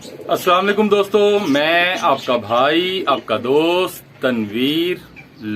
अस्सलाम वालेकुम दोस्तों, मैं आपका भाई आपका दोस्त तनवीर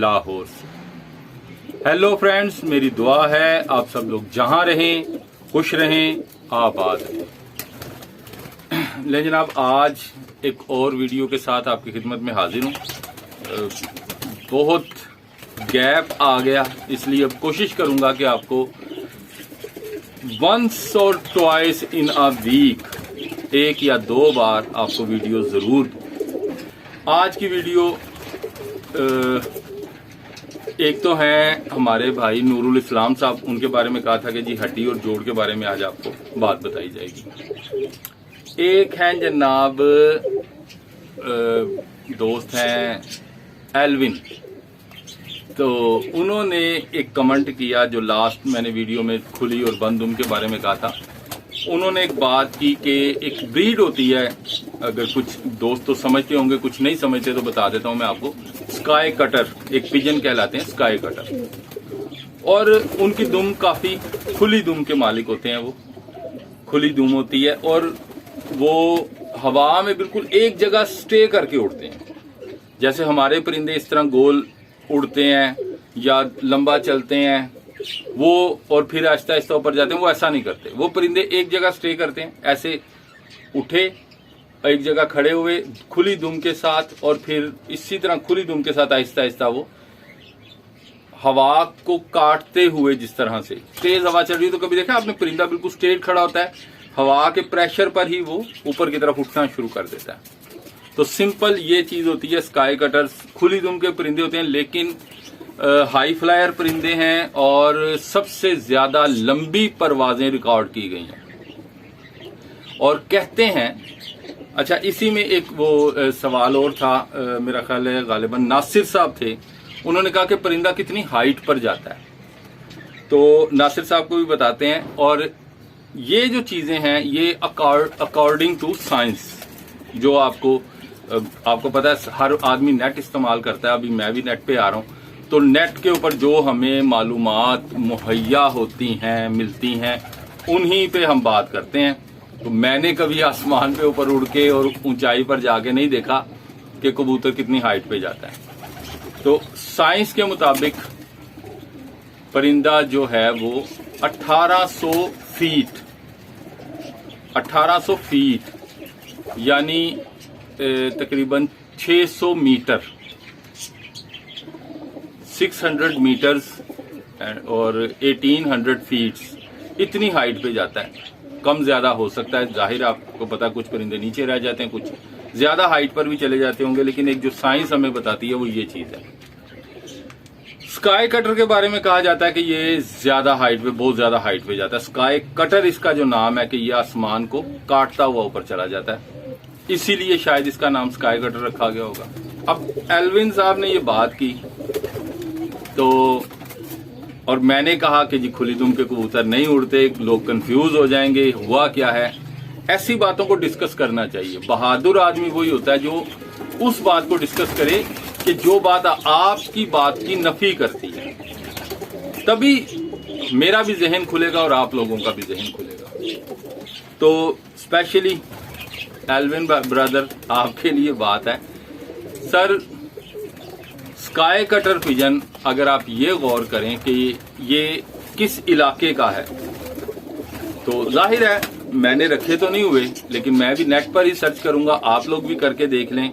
लाहौर से। हेलो फ्रेंड्स, मेरी दुआ है आप सब लोग जहां रहें खुश रहें आबाद रहें। ले जनाब, आज एक और वीडियो के साथ आपकी खिदमत में हाजिर हूं। बहुत गैप आ गया, इसलिए अब कोशिश करूंगा कि आपको वंस और ट्वाइस इन अ वीक, एक या दो बार आपको वीडियो जरूर दूं। आज की वीडियो एक तो है हमारे भाई नूरुल इस्लाम साहब, उनके बारे में कहा था कि जी हड्डी और जोड़ के बारे में आज आपको बात बताई जाएगी। एक हैं जनाब दोस्त हैं एल्विन, तो उन्होंने एक कमेंट किया जो लास्ट मैंने वीडियो में खुली और बंद दुम के बारे में कहा था। उन्होंने एक बात की कि एक ब्रीड होती है, अगर कुछ दोस्त तो समझते होंगे, कुछ नहीं समझते तो बता देता हूं मैं आपको। स्काई कटर एक पिजन कहलाते हैं, स्काई कटर, और उनकी दुम काफी खुली दुम के मालिक होते हैं। वो खुली दुम होती है और वो हवा में बिल्कुल एक जगह स्टे करके उड़ते हैं। जैसे हमारे परिंदे इस तरह गोल उड़ते हैं या लंबा चलते हैं वो और फिर आहिस्ता आहिस्ता ऊपर जाते हैं, वो ऐसा नहीं करते। वो परिंदे एक जगह स्टे करते हैं, ऐसे उठे एक जगह खड़े हुए खुली दुम के साथ, और फिर इसी तरह खुली दुम के साथ आहिस्ता आहिस्ता वो हवा को काटते हुए, जिस तरह से तेज हवा चल रही है तो कभी देखा आपने परिंदा बिल्कुल स्ट्रेट खड़ा होता है, हवा के प्रेशर पर ही वो ऊपर की तरफ उठना शुरू कर देता है। तो सिंपल ये चीज होती है। स्काई कटर्स खुली दुम के परिंदे होते हैं, लेकिन हाई फ्लायर परिंदे हैं और सबसे ज्यादा लंबी परवाजें रिकॉर्ड की गई हैं। और कहते हैं, अच्छा इसी में एक वो सवाल और था, मेरा ख्याल है गालिबन नासिर साहब थे, उन्होंने कहा कि परिंदा कितनी हाइट पर जाता है, तो नासिर साहब को भी बताते हैं। और ये जो चीजें हैं ये अकॉर्डिंग टू साइंस, जो आपको पता है हर आदमी नेट इस्तेमाल करता है, अभी मैं भी नेट पे आ रहा हूं, तो नेट के ऊपर जो हमें मालूमात मुहैया होती हैं, मिलती हैं, उन्हीं पे हम बात करते हैं। तो मैंने कभी आसमान पे ऊपर उड़ के और ऊंचाई पर जाके नहीं देखा कि कबूतर कितनी हाइट पे जाता है। तो साइंस के मुताबिक परिंदा जो है वो 1800 फीट यानी तकरीबन 600 मीटर, 600 मीटर्स और 1800 फीट, इतनी हाइट पे जाता है। कम ज्यादा हो सकता है, जाहिर आपको पता, कुछ परिंदे नीचे रह जाते हैं, कुछ ज्यादा हाइट पर भी चले जाते होंगे, लेकिन एक जो साइंस हमें बताती है वो ये चीज है। स्काई कटर के बारे में कहा जाता है कि ये ज्यादा हाइट पे, बहुत ज्यादा हाइट पे जाता है। स्काई कटर इसका जो नाम है कि ये आसमान को काटता हुआ ऊपर चला जाता है, इसीलिए शायद इसका नाम स्काई कटर रखा गया होगा। अब एल्विन साहब ने ये बात की तो, और मैंने कहा कि जी खुली दुम के कबूतर नहीं उड़ते, लोग कंफ्यूज हो जाएंगे, हुआ क्या है। ऐसी बातों को डिस्कस करना चाहिए। बहादुर आदमी वही होता है जो उस बात को डिस्कस करे कि जो बात आपकी बात की नफी करती है, तभी मेरा भी जहन खुलेगा और आप लोगों का भी जहन खुलेगा। तो स्पेशली एल्विन ब्रदर, आपके लिए बात है। सर, स्काई कटर पिजन, अगर आप ये गौर करें कि ये किस इलाके का है, तो जाहिर है मैंने रखे तो नहीं हुए, लेकिन मैं भी नेट पर ही सर्च करूंगा, आप लोग भी करके देख लें।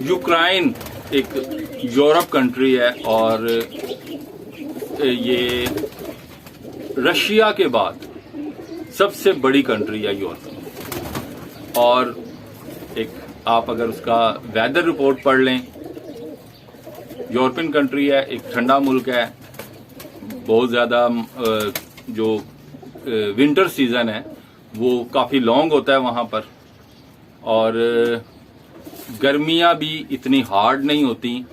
यूक्रेन एक यूरोप कंट्री है और ये रशिया के बाद सबसे बड़ी कंट्री है यूरोप में। और एक आप अगर उसका वेदर रिपोर्ट पढ़ लें, यूरोपियन कंट्री है, एक ठंडा मुल्क है, बहुत ज्यादा जो विंटर सीजन है वो काफी लॉन्ग होता है वहां पर, और गर्मियां भी इतनी हार्ड नहीं होती।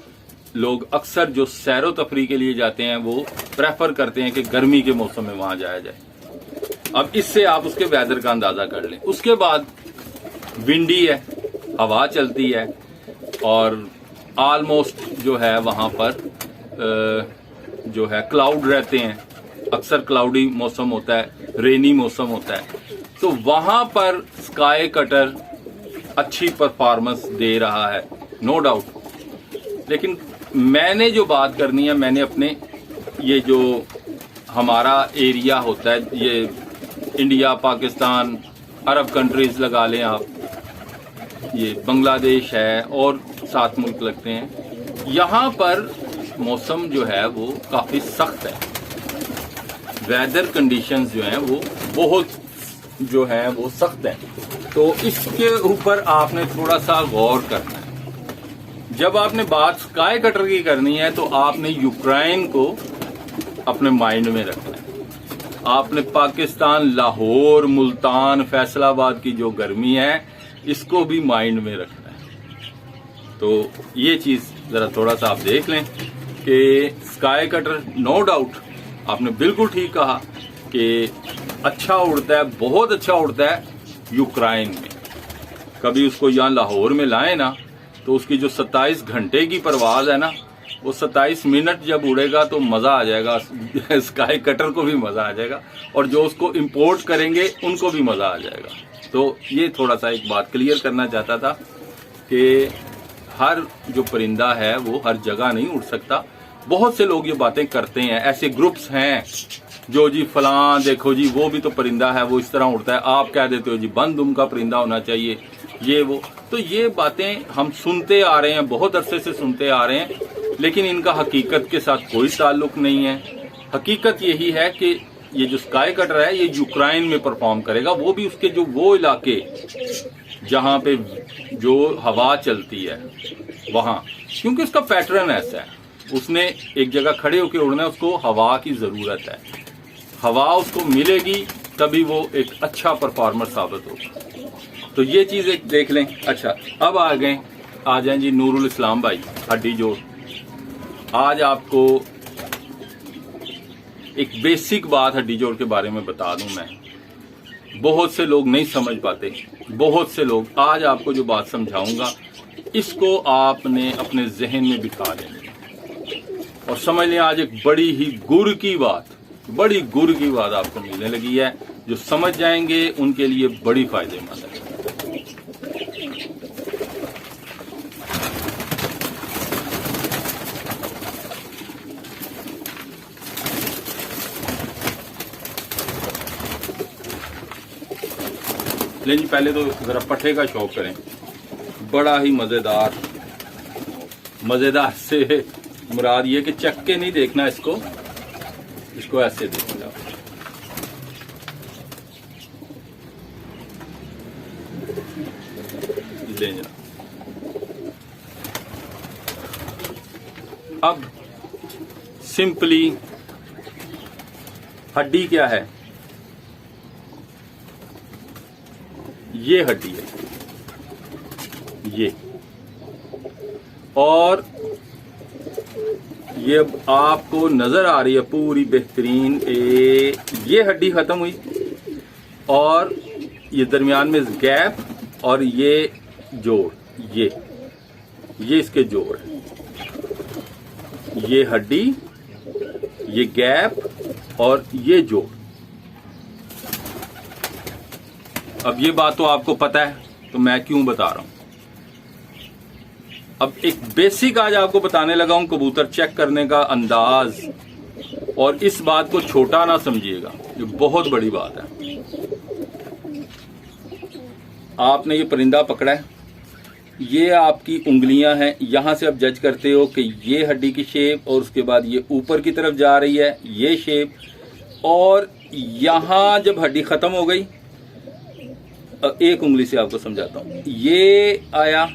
लोग अक्सर जो सैरो तफरी के लिए जाते हैं वो प्रेफर करते हैं कि गर्मी के मौसम में वहां जाया जाए। अब इससे आप उसके वेदर का अंदाजा कर लें। उसके बाद विंडी है, हवा चलती है, और ऑलमोस्ट जो है वहां पर जो है क्लाउड रहते हैं, अक्सर क्लाउडी मौसम होता है, रेनी मौसम होता है। तो वहां पर स्काई कटर अच्छी परफॉर्मेंस दे रहा है, नो डाउट। लेकिन मैंने जो बात करनी है, मैंने अपने ये जो हमारा एरिया होता है, ये इंडिया, पाकिस्तान, अरब कंट्रीज लगा लें आप, ये बांग्लादेश है और 7 मुल्क लगते हैं, यहाँ पर मौसम जो है वो काफ़ी सख्त है। वेदर कंडीशंस जो हैं वो बहुत जो है वो सख्त है। तो इसके ऊपर आपने थोड़ा सा गौर करना है। जब आपने बात स्काई कटर की करनी है तो आपने यूक्रेन को अपने माइंड में रखना है। आपने पाकिस्तान, लाहौर, मुल्तान, फैसलाबाद की जो गर्मी है इसको भी माइंड में रखना है। तो ये चीज जरा थोड़ा सा आप देख लें कि स्काई कटर नो डाउट आपने बिल्कुल ठीक कहा कि अच्छा उड़ता है, बहुत अच्छा उड़ता है यूक्रेन में। कभी उसको यहाँ लाहौर में लाए ना तो उसकी जो 27 घंटे की परवाज है ना, वो 27 मिनट जब उड़ेगा तो मजा आ जाएगा, स्काई कटर को भी मजा आ जाएगा और जो उसको इंपोर्ट करेंगे उनको भी मजा आ जाएगा। तो ये थोड़ा सा एक बात क्लियर करना चाहता था कि हर जो परिंदा है वो हर जगह नहीं उड़ सकता। बहुत से लोग ये बातें करते हैं, ऐसे ग्रुप्स हैं जो जी फलां देखो जी वो भी तो परिंदा है, वो इस तरह उड़ता है, आप क्या देते हो जी बंद दुम का परिंदा होना चाहिए, ये वो। तो ये बातें हम सुनते आ रहे हैं, बहुत अरसे से सुनते आ रहे हैं, लेकिन इनका हकीकत के साथ कोई ताल्लुक नहीं है। हकीकत यही है कि ये जो स्काई कटर है ये यूक्रेन में परफॉर्म करेगा, वो भी उसके जो वो इलाके जहां पे जो हवा चलती है वहां, क्योंकि उसका पैटर्न ऐसा है, उसने एक जगह खड़े होकर उड़ना है, उसको हवा की जरूरत है, हवा उसको मिलेगी तभी वो एक अच्छा परफॉर्मर साबित होगा। तो ये चीज एक देख लें। अच्छा, अब आ जाएं जी नूरुल इस्लाम भाई, हड्डी जोड़। आज आपको एक बेसिक बात हड्डी जोड़ के बारे में बता दूं मैं, बहुत से लोग नहीं समझ पाते, बहुत से लोग, आज आपको जो बात समझाऊंगा इसको आपने अपने जहन में बिठा लेना और समझ लें आज एक बड़ी ही गुर की बात, बड़ी गुर की बात आपको मिलने लगी है। जो समझ जाएंगे उनके लिए बड़ी फायदेमंद है। लेकिन पहले तो जरा पट्टे का शौक करें, बड़ा ही मजेदार, मजेदार से मुराद ये कि चक के नहीं देखना इसको, इसको ऐसे देखना। ले जा। अब सिंपली हड्डी क्या है, ये हड्डी है ये, और ये आपको नजर आ रही है पूरी बेहतरीन। ये हड्डी खत्म हुई और ये दरमियान में गैप और ये जोड़, ये इसके जोड़ है, ये हड्डी, ये गैप और ये जोड़। अब ये बात तो आपको पता है, तो मैं क्यों बता रहा हूं। अब एक बेसिक आज आपको बताने लगा हूं, कबूतर चेक करने का अंदाज, और इस बात को छोटा ना समझिएगा, ये बहुत बड़ी बात है। आपने ये परिंदा पकड़ा है, ये आपकी उंगलियां हैं, यहां से आप जज करते हो कि ये हड्डी की शेप, और उसके बाद ये ऊपर की तरफ जा रही है ये शेप, और यहां जब हड्डी खत्म हो गई, एक उंगली से आपको समझाता हूं, ये आया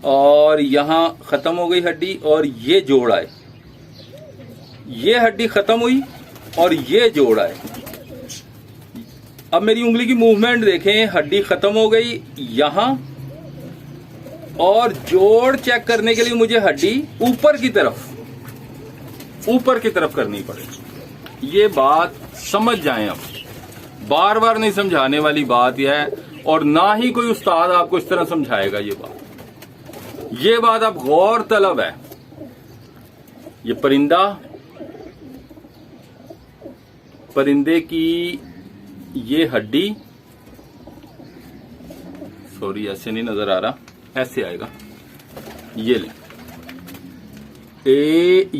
और यहां खत्म हो गई हड्डी और ये जोड़ आए, ये हड्डी खत्म हुई और ये जोड़ आए। अब मेरी उंगली की मूवमेंट देखें, हड्डी खत्म हो गई यहां, और जोड़ चेक करने के लिए मुझे हड्डी ऊपर की तरफ करनी पड़ेगी। ये बात समझ जाएं, अब बार बार नहीं समझाने वाली बात यह है, और ना ही कोई उस्ताद आपको इस तरह समझाएगा। ये बात अब गौर तलब है। ये परिंदे की ये हड्डी सॉरी ऐसे नहीं नजर आ रहा, ऐसे आएगा। ये ले,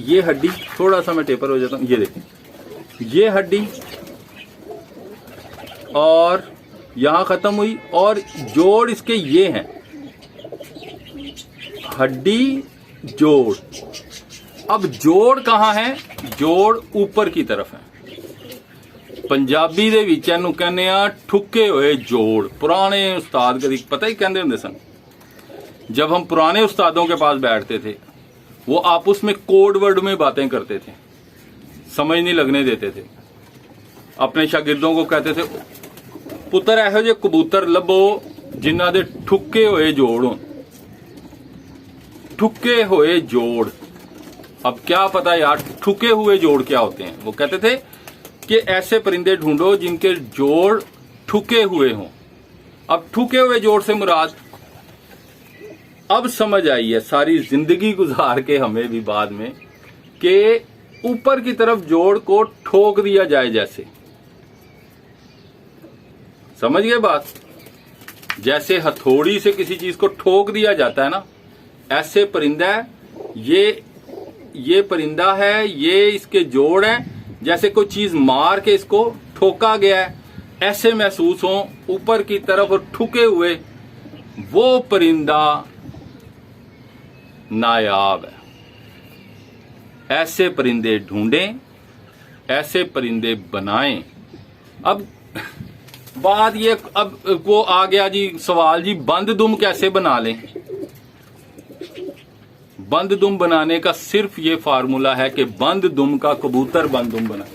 ये हड्डी, थोड़ा सा मैं टेपर हो जाता हूं, ये देखें, ये हड्डी और यहां खत्म हुई, और जोड़ इसके ये हैं, हड्डी जोड़। अब जोड़ कहां है? जोड़ ऊपर की तरफ है। पंजाबी दे विच इहनूं कहने आ ठुके हुए जोड़। पुराने उस्ताद कदी पता ही कहंदे हुंदे सन, जब हम पुराने उस्तादों के पास बैठते थे, वो आपस में कोड वर्ड में बातें करते थे, समझ नहीं लगने देते थे। अपने शागिर्दों को कहते थे, पुत्र इहो जिहे कबूतर लभो जिन्हां दे ठुके हुए जोड़ होण। ठुके हुए जोड़, अब क्या पता यार ठुके हुए जोड़ क्या होते हैं। वो कहते थे कि ऐसे परिंदे ढूंढो जिनके जोड़ ठुके हुए हों। अब ठुके हुए जोड़ से मुराद अब समझ आई है, सारी जिंदगी गुजार के हमें भी बाद में, कि ऊपर की तरफ जोड़ को ठोक दिया जाए। जैसे समझ गए बात? जैसे हथौड़ी से किसी चीज को ठोक दिया जाता है ना, ऐसे परिंदा है ये परिंदा है, ये इसके जोड़ है। जैसे कोई चीज मार के इसको ठोका गया है, ऐसे महसूस हो ऊपर की तरफ और ठुके हुए, वो परिंदा नायाब है। ऐसे परिंदे ढूंढें, ऐसे परिंदे बनाएं। अब बात ये, अब वो आ गया जी सवाल, जी बंद दुम कैसे बना लें? बंद दुम बनाने का सिर्फ ये फार्मूला है कि बंद दुम का कबूतर बंद दुम बनाए।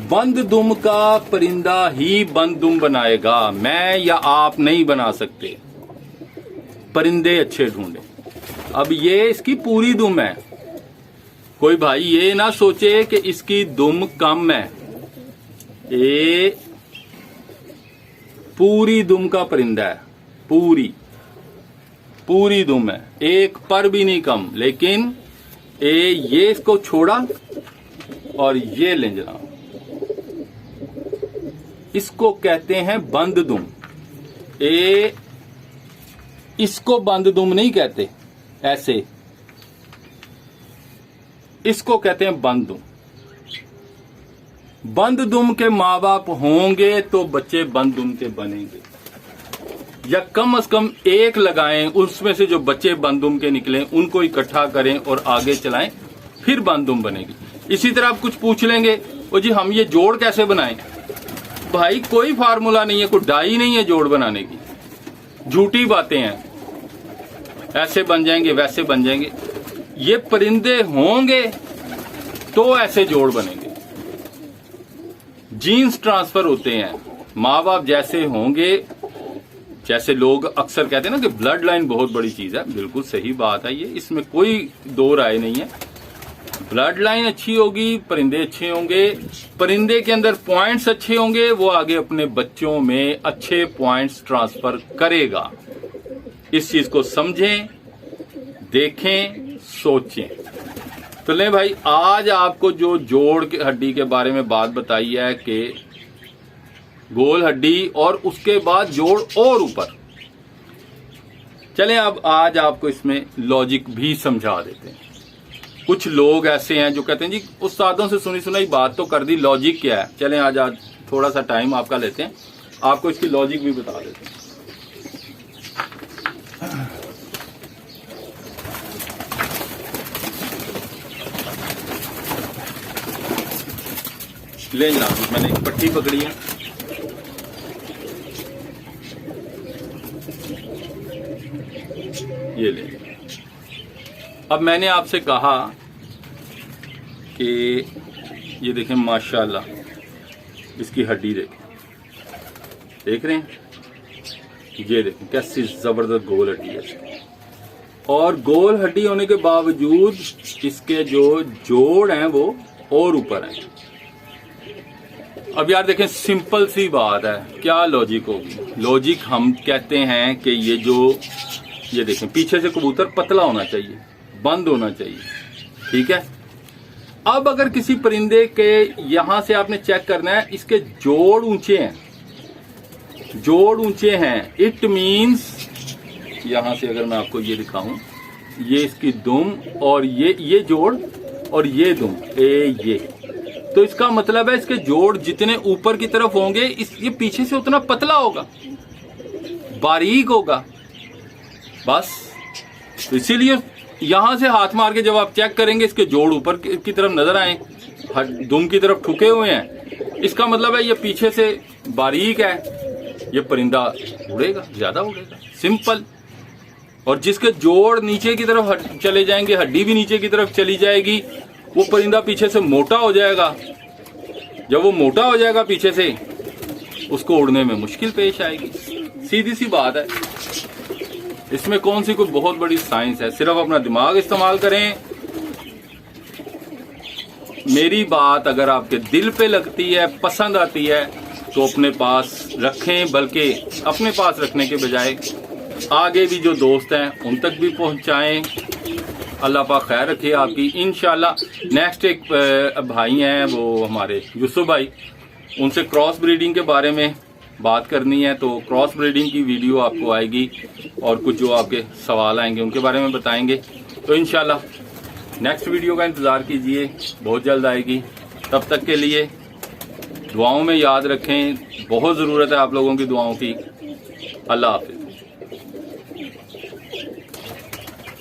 बंद दुम का परिंदा ही बंद दुम बनाएगा, मैं या आप नहीं बना सकते। परिंदे अच्छे ढूंढे। अब ये इसकी पूरी दुम है, कोई भाई ये ना सोचे कि इसकी दुम कम है। ये पूरी दुम का परिंदा है, पूरी दुम है, एक पर भी नहीं कम। लेकिन ये इसको छोड़ा और ये ले जनाब, इसको कहते हैं बंद दुम। इसको बंद दुम नहीं कहते, ऐसे इसको कहते हैं बंद दुम। बंद दुम के माँ बाप होंगे तो बच्चे बंद दुम के बनेंगे, या कम से कम एक लगाएं, उसमें से जो बच्चे बंद दुम के निकले उनको इकट्ठा करें और आगे चलाएं, फिर बंद दुम बनेगी। इसी तरह आप कुछ पूछ लेंगे, ओ जी हम ये जोड़ कैसे बनाएं? भाई कोई फार्मूला नहीं है, कोई डाई नहीं है जोड़ बनाने की, झूठी बातें हैं। ऐसे बन जाएंगे, वैसे बन जाएंगे। ये परिंदे होंगे तो ऐसे जोड़ बनेंगे। जीन्स ट्रांसफर होते हैं, माँ बाप जैसे होंगे, जैसे लोग अक्सर कहते हैं ना कि ब्लड लाइन बहुत बड़ी चीज है, बिल्कुल सही बात है ये, इसमें कोई दो राय नहीं है। ब्लड लाइन अच्छी होगी, परिंदे अच्छे होंगे, परिंदे के अंदर पॉइंट्स अच्छे होंगे, वो आगे अपने बच्चों में अच्छे पॉइंट्स ट्रांसफर करेगा। इस चीज को समझें, देखें, सोचें। तो ले भाई, आज आपको जो जोड़ की हड्डी के बारे में बात बताई है कि गोल हड्डी और उसके बाद जोड़ और ऊपर। चलें अब आज आपको इसमें लॉजिक भी समझा देते हैं। कुछ लोग ऐसे हैं जो कहते हैं जी उस्तादों से सुनी सुनाई बात तो कर दी, लॉजिक क्या है? चलें आज थोड़ा सा टाइम आपका लेते हैं, आपको इसकी लॉजिक भी बता देते हैं। ले जनाब, मैंने एक पट्टी पकड़ी है, ये ले। अब मैंने आपसे कहा कि ये देखें माशाल्लाह, इसकी हड्डी देखें, देख रहे हैं? ये देखें कैसी जबरदस्त गोल हड्डी है। और गोल हड्डी होने के बावजूद इसके जो जोड़ हैं वो और ऊपर हैं। अब यार देखें, सिंपल सी बात है, क्या लॉजिक होगी? लॉजिक हम कहते हैं कि ये जो ये देखें पीछे से कबूतर पतला होना चाहिए, बंद होना चाहिए, ठीक है। अब अगर किसी परिंदे के यहां से आपने चेक करना है, इसके जोड़ ऊंचे हैं, जोड़ ऊंचे हैं, इट मींस यहां से अगर मैं आपको ये दिखाऊं, ये इसकी दुम और ये जोड़ और ये दुम ये, तो इसका मतलब है इसके जोड़ जितने ऊपर की तरफ होंगे ये पीछे से उतना पतला होगा, बारीक होगा बस। तो इसीलिए यहां से हाथ मार के जब आप चेक करेंगे इसके जोड़ ऊपर की तरफ नजर आए, दुम की तरफ ठुके हुए हैं, इसका मतलब है ये पीछे से बारीक है, ये परिंदा उड़ेगा, ज्यादा उड़ेगा, सिंपल। और जिसके जोड़ नीचे की तरफ चले जाएंगे, हड्डी भी नीचे की तरफ चली जाएगी, वो परिंदा पीछे से मोटा हो जाएगा। जब वो मोटा हो जाएगा पीछे से, उसको उड़ने में मुश्किल पेश आएगी, सीधी सी बात है। इसमें कौन सी कोई बहुत बड़ी साइंस है, सिर्फ अपना दिमाग इस्तेमाल करें। मेरी बात अगर आपके दिल पे लगती है, पसंद आती है, तो अपने पास रखें, बल्कि अपने पास रखने के बजाय आगे भी जो दोस्त हैं उन तक भी पहुंचाएं। अल्लाह पाक खैर रखे आपकी। इंशाल्लाह नेक्स्ट एक भाई हैं, वो हमारे यूसुफ भाई, उनसे क्रॉस ब्रीडिंग के बारे में बात करनी है, तो क्रॉस ब्रीडिंग की वीडियो आपको आएगी और कुछ जो आपके सवाल आएंगे उनके बारे में बताएंगे। तो इंशाल्लाह नेक्स्ट वीडियो का इंतज़ार कीजिए, बहुत जल्द आएगी। तब तक के लिए दुआओं में याद रखें, बहुत ज़रूरत है आप लोगों की दुआओं की। अल्लाह हाफिज़।